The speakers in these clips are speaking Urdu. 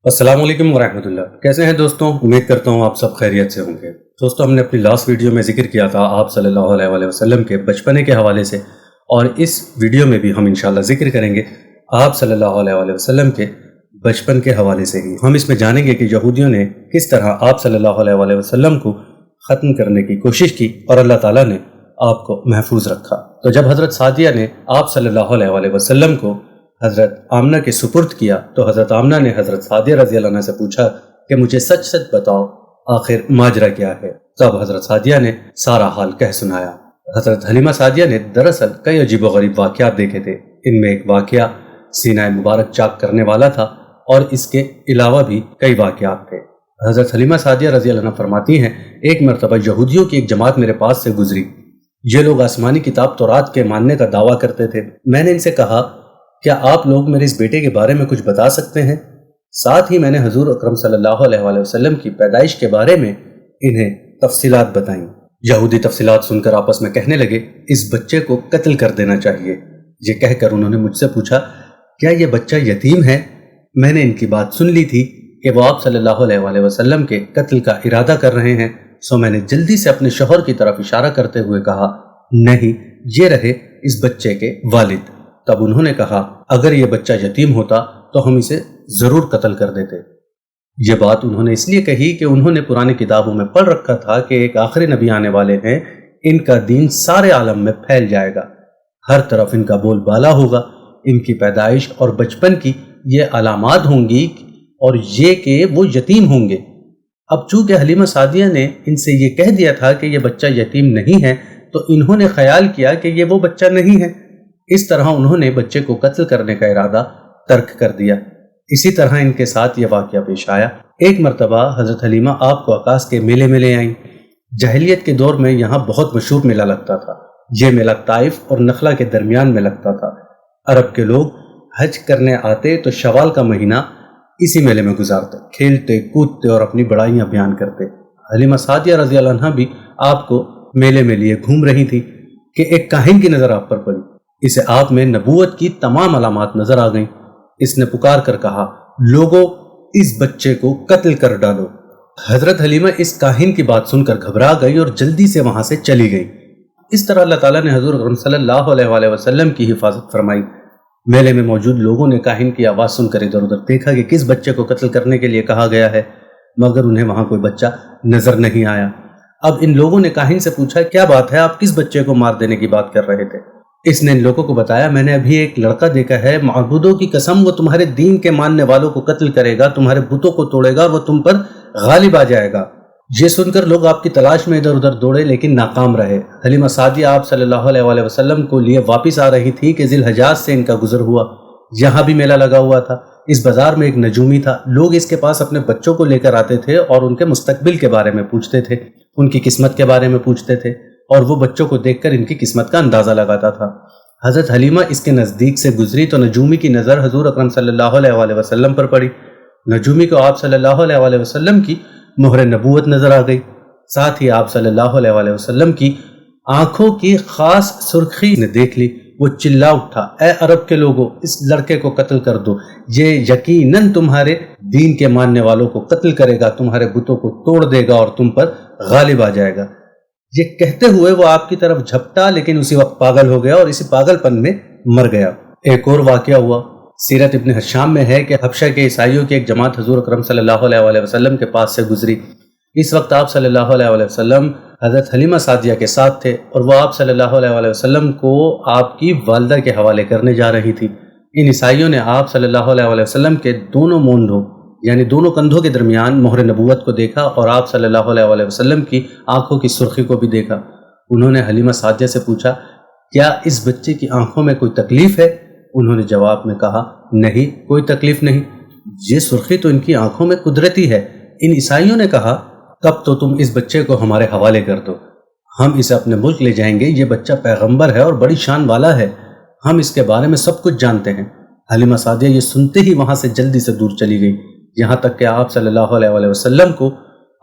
السلام علیکم ورحمۃ اللہ۔ کیسے ہیں دوستوں؟ امید کرتا ہوں آپ سب خیریت سے ہوں گے۔ دوستوں، ہم نے اپنی لاسٹ ویڈیو میں ذکر کیا تھا آپ صلی اللہ علیہ وآلہ وسلم کے بچپنے کے حوالے سے، اور اس ویڈیو میں بھی ہم انشاءاللہ ذکر کریں گے آپ صلی اللہ علیہ وآلہ وسلم کے بچپن کے حوالے سے ہی۔ ہم اس میں جانیں گے کہ یہودیوں نے کس طرح آپ صلی اللہ علیہ وآلہ وسلم کو ختم کرنے کی کوشش کی اور اللہ تعالیٰ نے آپ کو محفوظ رکھا۔ تو جب حضرت سعدیہ نے آپ صلی اللہ علیہ وآلہ وسلم کو حضرت آمنہ کے سپرد کیا تو حضرت آمنہ نے حضرت سعدیہ رضی اللہ عنہ سے پوچھا کہ مجھے سچ سچ بتاؤ آخر ماجرا کیا ہے۔ تب حضرت سعدیہ نے سارا حال کہہ سنایا۔ حضرت حلیمہ سعدیہ نے دراصل کئی عجیب و غریب واقعات دیکھے تھے۔ ان میں ایک واقعہ سینہ مبارک چاک کرنے والا تھا اور اس کے علاوہ بھی کئی واقعات تھے۔ حضرت حلیمہ سعدیہ رضی اللہ عنہ فرماتی ہیں، ایک مرتبہ یہودیوں کی ایک جماعت میرے پاس سے گزری۔ یہ لوگ آسمانی کتاب تورات کے ماننے کا دعویٰ کرتے تھے۔ میں نے ان سے کہا، کیا آپ لوگ میرے اس بیٹے کے بارے میں کچھ بتا سکتے ہیں؟ ساتھ ہی میں نے حضور اکرم صلی اللہ علیہ وآلہ وسلم کی پیدائش کے بارے میں انہیں تفصیلات بتائیں۔ یہودی تفصیلات سن کر آپس میں کہنے لگے، اس بچے کو قتل کر دینا چاہیے۔ یہ کہہ کر انہوں نے مجھ سے پوچھا، کیا یہ بچہ یتیم ہے؟ میں نے ان کی بات سن لی تھی کہ وہ آپ صلی اللہ علیہ وآلہ وسلم کے قتل کا ارادہ کر رہے ہیں، سو میں نے جلدی سے اپنے شوہر کی طرف اشارہ کرتے ہوئے کہا، نہیں، یہ رہے اس بچے کے والد۔ تب انہوں نے کہا، اگر یہ بچہ یتیم ہوتا تو ہم اسے ضرور قتل کر دیتے۔ یہ بات انہوں نے اس لیے کہی کہ انہوں نے پرانی کتابوں میں پڑھ رکھا تھا کہ ایک آخری نبی آنے والے ہیں، ان کا دین سارے عالم میں پھیل جائے گا، ہر طرف ان کا بول بالا ہوگا، ان کی پیدائش اور بچپن کی یہ علامات ہوں گی اور یہ کہ وہ یتیم ہوں گے۔ اب چونکہ حلیمہ سعدیہ نے ان سے یہ کہہ دیا تھا کہ یہ بچہ یتیم نہیں ہے، تو انہوں نے خیال کیا کہ یہ وہ بچہ نہیں ہے۔ اس طرح انہوں نے بچے کو قتل کرنے کا ارادہ ترک کر دیا۔ اسی طرح ان کے ساتھ یہ واقعہ پیش آیا۔ ایک مرتبہ حضرت حلیمہ آپ کو عکاس کے میلے میں لے آئیں۔ جاہلیت کے دور میں یہاں بہت مشہور میلہ لگتا تھا۔ یہ میلہ طائف اور نخلا کے درمیان میں لگتا تھا۔ عرب کے لوگ حج کرنے آتے تو شوال کا مہینہ اسی میلے میں گزارتے، کھیلتے کودتے اور اپنی بڑائیاں بیان کرتے۔ حلیمہ سعدیہ رضی اللہ عنہ بھی آپ کو میلے میں لیے گھوم رہی تھی کہ ایک کاہن کی نظر آپ پر پڑی۔ اسے آپ میں نبوت کی تمام علامات نظر آ گئیں۔ اس نے پکار کر کہا، لوگو، اس بچے کو قتل کر ڈالو۔ حضرت حلیمہ اس کاہن کی بات سن کر گھبرا گئی اور جلدی سے وہاں سے چلی گئی۔ اس طرح اللہ تعالیٰ نے حضور اکرم صلی اللہ علیہ وآلہ وسلم کی حفاظت فرمائی۔ میلے میں موجود لوگوں نے کاہن کی آواز سن کر ادھر ادھر دیکھا کہ کس بچے کو قتل کرنے کے لیے کہا گیا ہے، مگر انہیں وہاں کوئی بچہ نظر نہیں آیا۔ اب ان لوگوں نے کاہن سے پوچھا، کیا بات ہے، آپ کس بچے کو مار دینے کی بات کر رہے تھے؟ اس نے ان لوگوں کو بتایا، میں نے ابھی ایک لڑکا دیکھا ہے، معبودوں کی قسم وہ تمہارے دین کے ماننے والوں کو قتل کرے گا، تمہارے بتوں کو توڑے گا، وہ تم پر غالب آ جائے گا۔ یہ سن کر لوگ آپ کی تلاش میں ادھر ادھر دوڑے لیکن ناکام رہے۔ حلیمہ سعدیہ آپ صلی اللہ علیہ وآلہ وسلم کو لیے واپس آ رہی تھی کہ ذی الحجاز سے ان کا گزر ہوا۔ یہاں بھی میلہ لگا ہوا تھا۔ اس بازار میں ایک نجومی تھا۔ لوگ اس کے پاس اپنے بچوں کو لے کر آتے تھے اور ان کے مستقبل کے بارے میں پوچھتے تھے، ان کی قسمت کے بارے میں پوچھتے تھے، اور وہ بچوں کو دیکھ کر ان کی قسمت کا اندازہ لگاتا تھا۔ حضرت حلیمہ اس کے نزدیک سے گزری تو نجومی کی نظر حضور اکرم صلی اللہ علیہ وآلہ وسلم پر پڑی۔ نجومی کو آپ صلی اللہ علیہ وآلہ وسلم کی مہر نبوت نظر آ گئی۔ ساتھ ہی آپ صلی اللہ علیہ وآلہ وسلم کی آنکھوں کی خاص سرخی نے دیکھ لی۔ وہ چلا اٹھا، اے عرب کے لوگوں، اس لڑکے کو قتل کر دو، یہ یقیناً تمہارے دین کے ماننے والوں کو قتل کرے گا، تمہارے بتوں کو توڑ دے گا اور تم پر غالب آ جائے گا۔ یہ کہتے ہوئے وہ آپ کی طرف جھپٹا، لیکن اسی وقت پاگل ہو گیا اور اسی پاگل پن میں مر گیا۔ ایک اور واقعہ ہوا، سیرت ابن حشام میں ہے کہ حبشہ کے عیسائیوں کی ایک جماعت حضور اکرم صلی اللہ علیہ وآلہ وسلم کے پاس سے گزری۔ اس وقت آپ صلی اللہ علیہ وآلہ وسلم حضرت حلیمہ سعدیہ کے ساتھ تھے اور وہ آپ صلی اللہ علیہ وآلہ وسلم کو آپ کی والدہ کے حوالے کرنے جا رہی تھی۔ ان عیسائیوں نے آپ صلی اللہ علیہ وآلہ وسلم کے دونوں مونڈھوں یعنی دونوں کندھوں کے درمیان مہر نبوت کو دیکھا اور آپ صلی اللہ علیہ وآلہ وسلم کی آنکھوں کی سرخی کو بھی دیکھا۔ انہوں نے حلیمہ سعدیہ سے پوچھا، کیا اس بچے کی آنکھوں میں کوئی تکلیف ہے؟ انہوں نے جواب میں کہا، نہیں، کوئی تکلیف نہیں، یہ سرخی تو ان کی آنکھوں میں قدرتی ہے۔ ان عیسائیوں نے کہا، تب تو تم اس بچے کو ہمارے حوالے کر دو، ہم اسے اپنے ملک لے جائیں گے، یہ بچہ پیغمبر ہے اور بڑی شان والا ہے، ہم اس کے بارے میں سب کچھ جانتے ہیں۔ حلیمہ سعدیہ یہ سنتے ہی وہاں سے جلدی سے دور چلی گئی، یہاں تک کہ آپ صلی اللہ علیہ وآلہ وسلم کو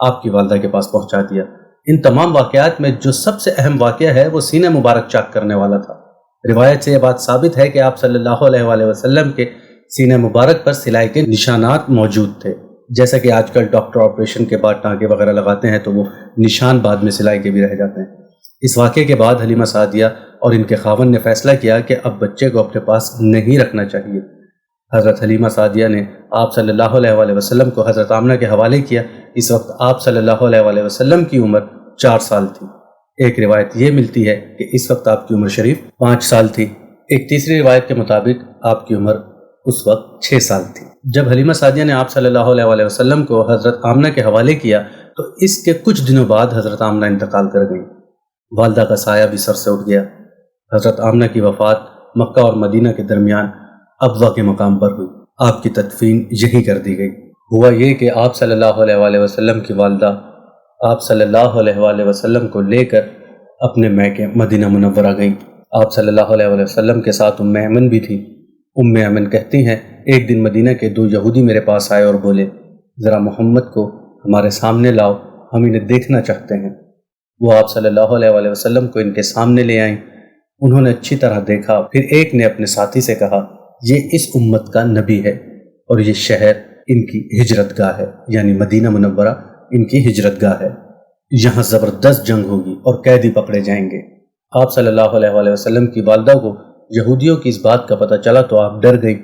آپ کی والدہ کے پاس پہنچا دیا۔ ان تمام واقعات میں جو سب سے اہم واقعہ ہے وہ سینہ مبارک چاک کرنے والا تھا۔ روایت سے یہ بات ثابت ہے کہ آپ صلی اللہ علیہ وآلہ وسلم کے سینہ مبارک پر سلائی کے نشانات موجود تھے، جیسا کہ آج کل ڈاکٹر آپریشن کے بعد ٹانکے وغیرہ لگاتے ہیں تو وہ نشان بعد میں سلائی کے بھی رہ جاتے ہیں۔ اس واقعے کے بعد حلیمہ سعدیہ اور ان کے خاوند نے فیصلہ کیا کہ اب بچے کو اپنے پاس نہیں رکھنا چاہیے۔ حضرت حلیمہ سعدیہ نے آپ صلی اللہ علیہ وآلہ وسلم کو حضرت آمنہ کے حوالے کیا۔ اس وقت آپ صلی اللہ علیہ وآلہ وسلم کی عمر 4 سال تھی۔ ایک روایت یہ ملتی ہے کہ اس وقت آپ کی عمر شریف 5 سال تھی۔ ایک تیسری روایت کے مطابق آپ کی عمر اس وقت 6 سال تھی۔ جب حلیمہ سعدیہ نے آپ صلی اللہ علیہ وآلہ وسلم کو حضرت آمنہ کے حوالے کیا تو اس کے کچھ دنوں بعد حضرت آمنہ انتقال کر گئیں۔ والدہ کا سایہ بھی سر سے اٹھ گیا۔ حضرت آمنہ کی وفات مکہ اور مدینہ کے درمیان ابوا کے مقام پر ہوئی۔ آپ کی تدفین یہیں کر دی گئی۔ ہوا یہ کہ آپ صلی اللہ علیہ وآلہ وسلم کی والدہ آپ صلی اللہ علیہ وآلہ وسلم کو لے کر اپنے میکے مدینہ منورہ گئیں۔ آپ صلی اللہ علیہ وآلہ وسلم کے ساتھ ام ایمن بھی تھی۔ ام ایمن کہتی ہیں ایک دن مدینہ کے 2 یہودی میرے پاس آئے اور بولے ذرا محمد کو ہمارے سامنے لاؤ، ہم انہیں دیکھنا چاہتے ہیں۔ وہ آپ صلی اللہ علیہ وآلہ وسلم کو ان کے سامنے لے آئیں۔ انہوں نے اچھی طرح دیکھا، پھر ایک نے اپنے ساتھی سے کہا یہ اس امت کا نبی ہے اور یہ شہر ان کی ہجرت گاہ ہے، یعنی مدینہ منورہ ان کی ہجرت گاہ ہے، یہاں زبردست جنگ ہوگی اور قیدی پکڑے جائیں گے۔ آپ صلی اللہ علیہ وآلہ وسلم کی والدہ کو یہودیوں کی اس بات کا پتہ چلا تو آپ ڈر گئی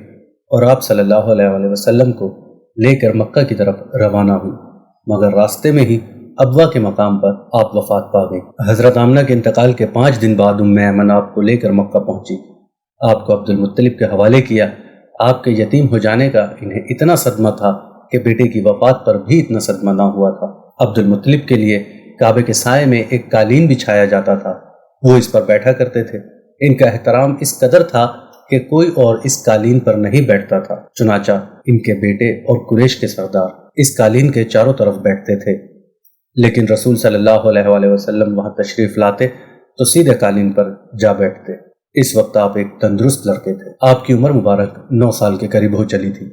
اور آپ صلی اللہ علیہ وآلہ وسلم کو لے کر مکہ کی طرف روانہ ہوئی، مگر راستے میں ہی ابوا کے مقام پر آپ وفات پا گئی۔ حضرت آمنہ کے انتقال کے 5 دن بعد ام ایمن آپ کو لے کر مکہ پہنچی۔ آپ کو عبد المطلب کے حوالے کیا۔ آپ کے یتیم ہو جانے کا انہیں اتنا صدمہ تھا کہ بیٹے کی وفات پر بھی اتنا صدمہ نہ ہوا تھا۔ عبد المطلب کے لیے کعبے کے سائے میں ایک قالین بچھایا جاتا تھا، وہ اس پر بیٹھا کرتے تھے۔ ان کا احترام اس قدر تھا کہ کوئی اور اس قالین پر نہیں بیٹھتا تھا، چنانچہ ان کے بیٹے اور قریش کے سردار اس قالین کے چاروں طرف بیٹھتے تھے، لیکن رسول صلی اللہ علیہ وآلہ وسلم وہاں تشریف لاتے تو سیدھے قالین پر جا بیٹھتے۔ اس وقت آپ ایک تندرست لڑکے تھے۔ آپ کی عمر مبارک 9 سال کے قریب ہو چلی تھی۔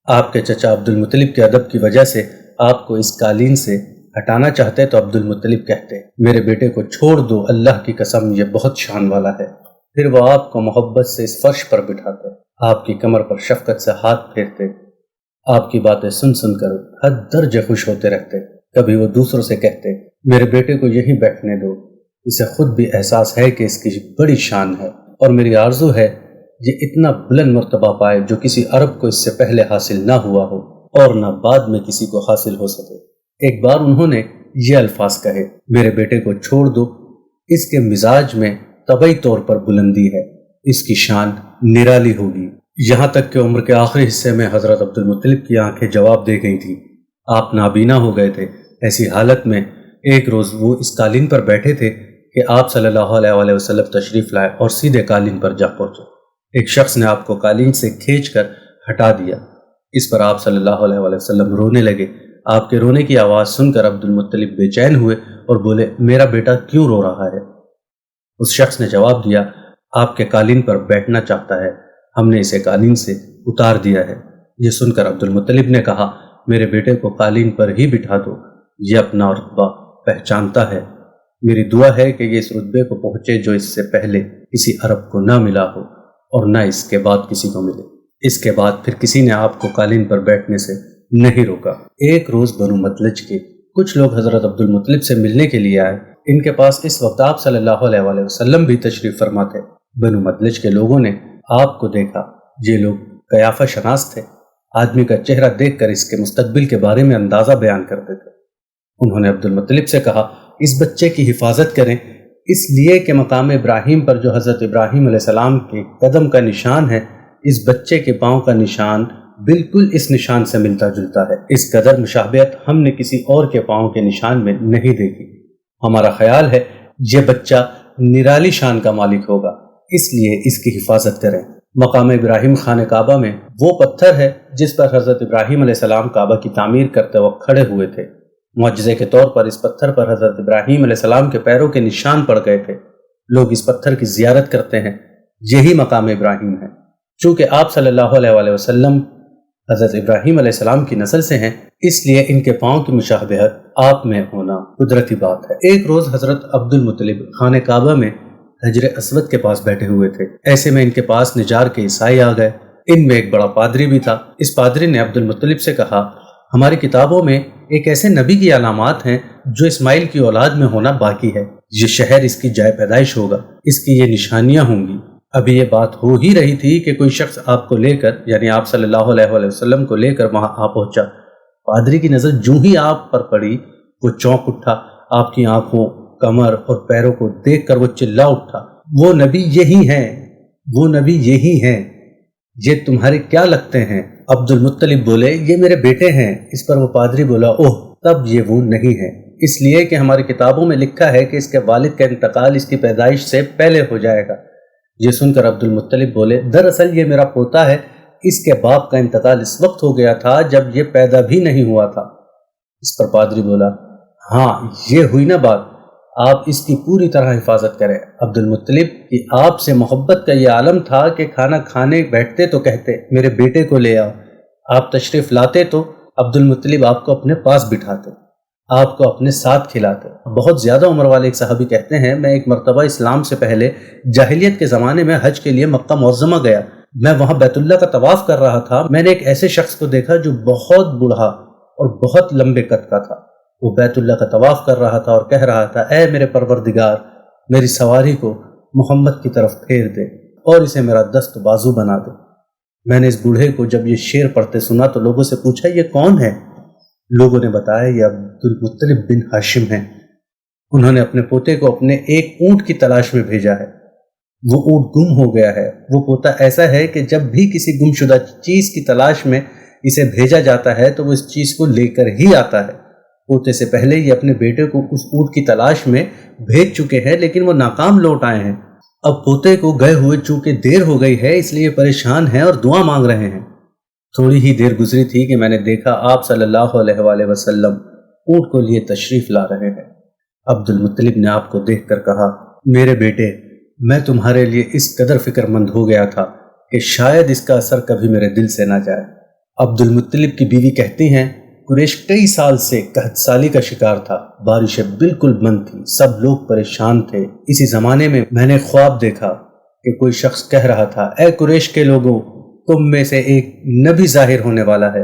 آپ کے چچا عبد المطلب کے ادب کی وجہ سے آپ کو اس قالین سے ہٹانا چاہتے تو عبد المطلب کہتے میرے بیٹے کو چھوڑ دو، اللہ کی قسم یہ بہت شان والا ہے۔ پھر وہ آپ کو محبت سے اس فرش پر بٹھاتے، آپ کی کمر پر شفقت سے ہاتھ پھیرتے، آپ کی باتیں سن سن کر حد درجے خوش ہوتے رہتے۔ کبھی وہ دوسروں سے کہتے میرے بیٹے کو یہیں بیٹھنے دو، اسے خود بھی احساس ہے کہ اس کی بڑی شان ہے اور میری آرزو ہے یہ اتنا بلند مرتبہ پائے جو کسی عرب کو اس سے پہلے حاصل نہ ہوا ہو اور نہ بعد میں کسی کو حاصل ہو سکے۔ ایک بار انہوں نے یہ الفاظ کہے میرے بیٹے کو چھوڑ دو، اس کے مزاج میں طبعی طور پر بلندی ہے، اس کی شان نرالی ہوگی۔ یہاں تک کہ عمر کے آخری حصے میں حضرت عبد المطلب کی آنکھیں جواب دے گئی تھیں، آپ نابینا ہو گئے تھے۔ ایسی حالت میں ایک روز وہ اس قالین پر بیٹھے تھے کہ آپ صلی اللہ علیہ وآلہ وسلم تشریف لائے اور سیدھے قالین پر جا پہنچے۔ ایک شخص نے آپ کو قالین سے کھینچ کر ہٹا دیا۔ اس پر آپ صلی اللہ علیہ وآلہ وسلم رونے لگے۔ آپ کے رونے کی آواز سن کر عبد المطلب بے چین ہوئے اور بولے میرا بیٹا کیوں رو رہا ہے؟ اس شخص نے جواب دیا آپ کے قالین پر بیٹھنا چاہتا ہے، ہم نے اسے قالین سے اتار دیا ہے۔ یہ سن کر عبد المطلب نے کہا میرے بیٹے کو قالین پر ہی بٹھا دو، یہ اپنا رتبہ پہچانتا ہے، میری دعا ہے کہ یہ اس رتبے کو پہنچے جو اس سے پہلے کسی عرب کو نہ ملا ہو اور نہ اس کے بعد کسی کو ملے۔ اس کے بعد پھر کسی نے آپ کو قالین پر بیٹھنے سے نہیں روکا۔ ایک روز بنو مدلج کے کچھ لوگ حضرت عبد المطلب سے ملنے کے لیے آئے۔ ان کے پاس اس وقت آپ صلی اللہ علیہ وآلہ وسلم بھی تشریف فرما تھے۔ بنو مدلج کے لوگوں نے آپ کو دیکھا۔ یہ لوگ قیافہ شناس تھے، آدمی کا چہرہ دیکھ کر اس کے مستقبل کے بارے میں اندازہ بیان کرتے تھے۔ انہوں نے عبد المطلب سے کہا اس بچے کی حفاظت کریں، اس لیے کہ مقام ابراہیم پر جو حضرت ابراہیم علیہ السلام کے قدم کا نشان ہے، اس بچے کے پاؤں کا نشان بالکل اس نشان سے ملتا جلتا ہے۔ اس قدر مشابہت ہم نے کسی اور کے پاؤں کے نشان میں نہیں دیکھی۔ ہمارا خیال ہے یہ بچہ نرالی شان کا مالک ہوگا، اس لیے اس کی حفاظت کریں۔ مقام ابراہیم خانہ کعبہ میں وہ پتھر ہے جس پر حضرت ابراہیم علیہ السلام کعبہ کی تعمیر کرتے وقت کھڑے ہوئے تھے۔ معجزے کے طور پر اس پتھر پر حضرت ابراہیم علیہ السلام کے پیروں کے نشان پڑ گئے تھے۔ لوگ اس پتھر کی زیارت کرتے ہیں، یہی مقام ابراہیم ہے۔ چونکہ آپ صلی اللہ علیہ وآلہ وسلم حضرت ابراہیم علیہ السلام کی نسل سے ہیں، اس لیے ان کے پاؤں کی مشابہت آپ میں ہونا قدرتی بات ہے۔ ایک روز حضرت عبد المطلب خانہ کعبہ میں حجر اسود کے پاس بیٹھے ہوئے تھے۔ ایسے میں ان کے پاس نجار کے عیسائی آ گئے۔ ان میں ایک بڑا پادری بھی تھا۔ اس پادری نے عبد المطلب سے کہا، ہماری کتابوں میں ایک ایسے نبی کی علامات ہیں جو اسماعیل کی اولاد میں ہونا باقی ہے، یہ شہر اس کی جائے پیدائش ہوگا، اس کی یہ نشانیاں ہوں گی۔ ابھی یہ بات ہو ہی رہی تھی کہ کوئی شخص آپ کو لے کر، یعنی آپ صلی اللہ علیہ وآلہ وسلم کو لے کر وہاں آ پہنچا۔ پادری کی نظر جوں ہی آپ پر پڑی وہ چونک اٹھا، آپ کی آنکھوں، کمر اور پیروں کو دیکھ کر وہ چلا اٹھا، وہ نبی یہی ہیں، وہ نبی یہی ہیں، یہ تمہارے کیا لگتے ہیں؟ عبد المطلب بولے، یہ میرے بیٹے ہیں۔ اس پر وہ پادری بولا، اوہ، تب یہ وہ نہیں ہے، اس لیے کہ ہماری کتابوں میں لکھا ہے کہ اس کے والد کا انتقال اس کی پیدائش سے پہلے ہو جائے گا۔ یہ سن کر عبد المطلب بولے، دراصل یہ میرا پوتا ہے، اس کے باپ کا انتقال اس وقت ہو گیا تھا جب یہ پیدا بھی نہیں ہوا تھا۔ اس پر پادری بولا، ہاں یہ ہوئی نا بات، آپ اس کی پوری طرح حفاظت کریں۔ عبد المطلب کی آپ سے محبت کا یہ عالم تھا کہ کھانا کھانے بیٹھتے تو کہتے، میرے بیٹے کو لے آؤ۔ آپ تشریف لاتے تو عبد المطلب آپ کو اپنے پاس بٹھاتے، آپ کو اپنے ساتھ کھلاتے۔ بہت زیادہ عمر والے ایک صحابی کہتے ہیں، میں ایک مرتبہ اسلام سے پہلے جاہلیت کے زمانے میں حج کے لیے مکہ معظمہ گیا۔ میں وہاں بیت اللہ کا طواف کر رہا تھا، میں نے ایک ایسے شخص کو دیکھا جو بہت بوڑھا اور بہت لمبے قد کا تھا۔ وہ بیت اللہ کا طواف کر رہا تھا اور کہہ رہا تھا، اے میرے پروردگار، میری سواری کو محمد کی طرف پھیر دے اور اسے میرا دست بازو بنا دے۔ میں نے اس بوڑھے کو جب یہ شعر پڑھتے سنا تو لوگوں سے پوچھا، یہ کون ہے؟ لوگوں نے بتایا، یہ عبد المطلب بن ہاشم ہیں، انہوں نے اپنے پوتے کو اپنے ایک اونٹ کی تلاش میں بھیجا ہے، وہ اونٹ گم ہو گیا ہے۔ وہ پوتا ایسا ہے کہ جب بھی کسی گم شدہ چیز کی تلاش میں اسے بھیجا جاتا ہے تو وہ اس چیز کو لے کر ہی آتا ہے۔ پوتے سے پہلے یہ اپنے بیٹے کو اس اونٹ کی تلاش میں بھیج چکے ہیں لیکن وہ ناکام لوٹ آئے ہیں۔ اب پوتے کو گئے ہوئے چونکہ دیر ہو گئی ہے اس لیے پریشان ہیں اور دعا مانگ رہے ہیں۔ تھوڑی ہی دیر گزری تھی کہ میں نے دیکھا آپ صلی اللہ علیہ وآلہ وسلم اونٹ کو لیے تشریف لا رہے ہیں۔ عبد المطلب نے آپ کو دیکھ کر کہا، میرے بیٹے، میں تمہارے لیے اس قدر فکر مند ہو گیا تھا کہ شاید اس کا اثر کبھی میرے دل سے نہ جائے۔ عبد المطلب کی بیوی کہتی ہیں، قریش کئی سال سے قحط سالی کا شکار تھا، بارشیں بالکل بند تھیں، سب لوگ پریشان تھے۔ اسی زمانے میں میں نے خواب دیکھا کہ کوئی شخص کہہ رہا تھا، اے قریش کے لوگوں، تم میں سے ایک نبی ظاہر ہونے والا ہے،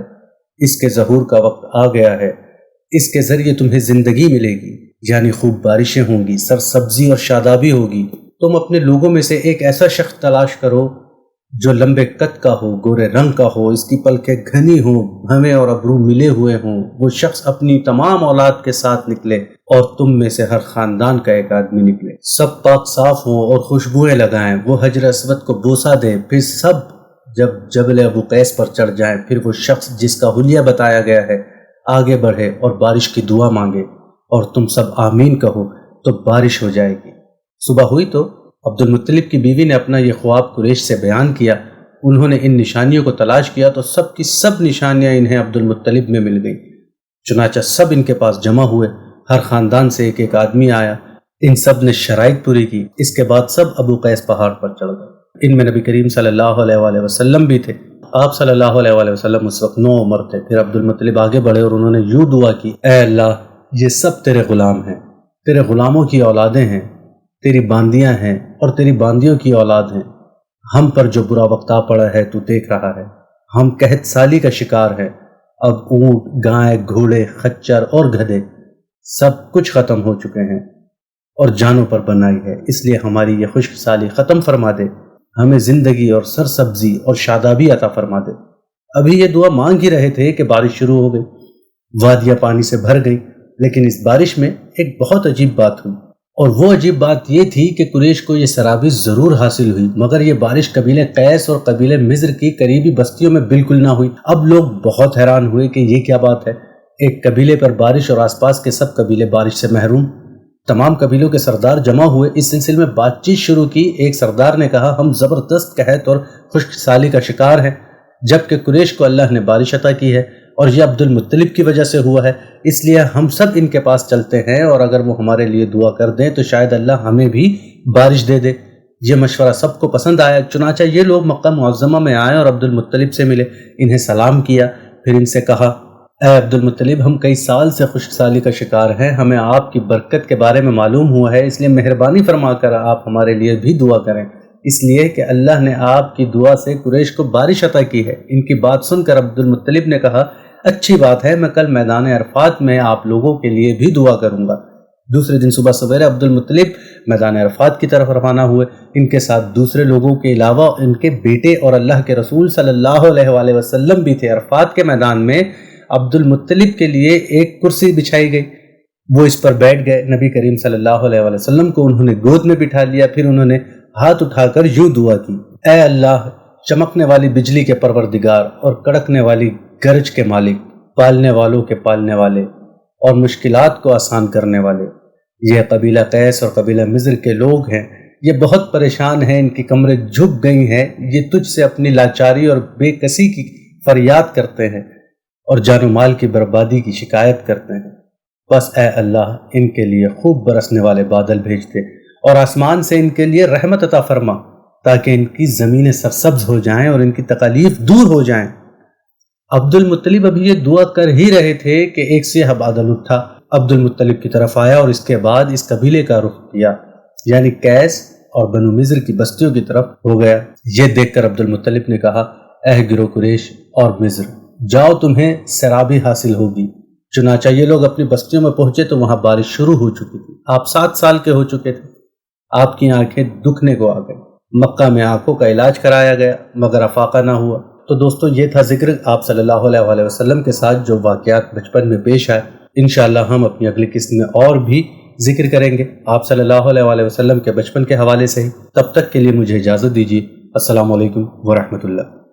اس کے ظہور کا وقت آ گیا ہے، اس کے ذریعے تمہیں زندگی ملے گی، یعنی خوب بارشیں ہوں گی، سرسبزی اور شادابی ہوگی۔ تم اپنے لوگوں میں سے ایک ایسا شخص تلاش کرو جو لمبے قد کا ہو، گورے رنگ کا ہو، اس کی پلکیں گھنی ہوں، بھویں اور ابرو ملے ہوئے ہوں۔ وہ شخص اپنی تمام اولاد کے ساتھ نکلے اور تم میں سے ہر خاندان کا ایک آدمی نکلے، سب پاک صاف ہوں اور خوشبوئیں لگائیں، وہ حجر اسود کو بوسہ دیں، پھر سب جب جبل ابو قیس پر چڑھ جائیں، پھر وہ شخص جس کا حلیہ بتایا گیا ہے آگے بڑھے اور بارش کی دعا مانگے اور تم سب آمین کہو تو بارش ہو جائے گی۔ صبح ہوئی تو عبد المطلب کی بیوی نے اپنا یہ خواب قریش سے بیان کیا۔ انہوں نے ان نشانیوں کو تلاش کیا تو سب کی سب نشانیاں انہیں عبد المطلب میں مل گئیں۔ چنانچہ سب ان کے پاس جمع ہوئے، ہر خاندان سے ایک ایک آدمی آیا، ان سب نے شرائط پوری کی۔ اس کے بعد سب ابو قیس پہاڑ پر چڑھ گئے۔ ان میں نبی کریم صلی اللہ علیہ وآلہ وسلم بھی تھے۔ آپ صلی اللہ علیہ وآلہ وسلم اس وقت 9 عمر تھے۔ پھر عبد المطلب آگے بڑھے اور انہوں نے یوں دعا کی، اے اللہ، یہ سب تیرے غلام ہیں، تیرے غلاموں کی اولادیں ہیں، تیری باندیاں ہیں اور تیری باندیوں کی اولاد ہیں۔ ہم پر جو برا وقت آ پڑا ہے تو دیکھ رہا ہے، ہم قحط سالی کا شکار ہیں۔ اب اونٹ، گائے، گھوڑے، خچر اور گدھے سب کچھ ختم ہو چکے ہیں اور جانوں پر بنائی ہے، اس لیے ہماری یہ خشک سالی ختم فرما دے، ہمیں زندگی اور سرسبزی اور شادابی عطا فرما دے۔ ابھی یہ دعا مانگ ہی رہے تھے کہ بارش شروع ہو گئی، وادیاں پانی سے بھر گئی، لیکن اس بارش میں ایک بہت عجیب بات ہوئی، اور وہ عجیب بات یہ تھی کہ قریش کو یہ سرابی ضرور حاصل ہوئی، مگر یہ بارش قبیلے قیس اور قبیلے مضر کی قریبی بستیوں میں بالکل نہ ہوئی۔ اب لوگ بہت حیران ہوئے کہ یہ کیا بات ہے، ایک قبیلے پر بارش اور آس پاس کے سب قبیلے بارش سے محروم۔ تمام قبیلوں کے سردار جمع ہوئے، اس سلسلے میں بات چیت شروع کی۔ ایک سردار نے کہا، ہم زبردست قحط اور خشک سالی کا شکار ہیں، جبکہ قریش کو اللہ نے بارش عطا کی ہے اور یہ عبد المطلب کی وجہ سے ہوا ہے، اس لیے ہم سب ان کے پاس چلتے ہیں اور اگر وہ ہمارے لیے دعا کر دیں تو شاید اللہ ہمیں بھی بارش دے دے۔ یہ مشورہ سب کو پسند آیا، چنانچہ یہ لوگ مکہ معظمہ میں آئے اور عبد المطلب سے ملے، انہیں سلام کیا، پھر ان سے کہا، اے عبد المطلب، ہم کئی سال سے خشک سالی کا شکار ہیں، ہمیں آپ کی برکت کے بارے میں معلوم ہوا ہے، اس لیے مہربانی فرما کر آپ ہمارے لیے بھی دعا کریں۔ اس لیے کہ اللہ نے آپ کی دعا سے قریش کو بارش عطا کی ہے۔ ان کی بات سن کر عبد المطلب نے کہا اچھی بات ہے، میں کل میدان عرفات میں آپ لوگوں کے لیے بھی دعا کروں گا۔ دوسرے دن صبح سویرے عبد المطلب میدان عرفات کی طرف روانہ ہوئے۔ ان کے ساتھ دوسرے لوگوں کے علاوہ ان کے بیٹے اور اللہ کے رسول صلی اللہ علیہ وآلہ وسلم بھی تھے۔ عرفات کے میدان میں عبد المطلب کے لیے ایک کرسی بچھائی گئی، وہ اس پر بیٹھ گئے۔ نبی کریم صلی اللہ علیہ وآلہ وسلم کو انہوں نے گود میں بٹھا لیا، پھر انہوں نے ہاتھ اٹھا کر یوں دعا کی، اے اللہ چمکنے والی بجلی کے پروردگار اور کڑکنے والی گرج کے مالک، پالنے والوں کے پالنے والے اور مشکلات کو آسان کرنے والے، یہ قبیلہ قیس اور قبیلہ مضر کے لوگ ہیں، یہ بہت پریشان ہیں، ان کی کمریں جھک گئی ہیں، یہ تجھ سے اپنی لاچاری اور بے کسی کی فریاد کرتے ہیں اور جان و مال کی بربادی کی شکایت کرتے ہیں۔ بس اے اللہ ان کے لیے خوب برسنے والے بادل بھیج دے اور آسمان سے ان کے لیے رحمت عطا فرما تاکہ ان کی زمینیں سرسبز ہو جائیں اور ان کی تکالیف دور ہو جائیں۔ عبد المطلب ابھی یہ دعا کر ہی رہے تھے کہ ایک سیاہ بادل اٹھا، عبد المطلب کی طرف آیا اور اس کے بعد اس قبیلے کا رخ کیا، یعنی قیس اور بنو مضر کی بستیوں کی طرف ہو گیا۔ یہ دیکھ کر عبد المطلب نے کہا اے گروہ قریش اور مضر، جاؤ تمہیں سیرابی حاصل ہوگی۔ چنانچہ یہ لوگ اپنی بستیوں میں پہنچے تو وہاں بارش شروع ہو چکی تھی۔ آپ 7 سال کے ہو چکے تھے، آپ کی آنکھیں دکھنے کو آ گئی۔ مکہ میں آنکھوں کا علاج کرایا گیا مگر افاقہ نہ ہوا۔ تو دوستو یہ تھا ذکر آپ صلی اللہ علیہ وآلہ وسلم کے ساتھ جو واقعات بچپن میں پیش آئے۔ انشاءاللہ ہم اپنی اگلی قسط میں اور بھی ذکر کریں گے آپ صلی اللہ علیہ وآلہ وسلم کے بچپن کے حوالے سے ہی۔ تب تک کے لیے مجھے اجازت دیجیے۔ السلام علیکم ورحمۃ اللہ۔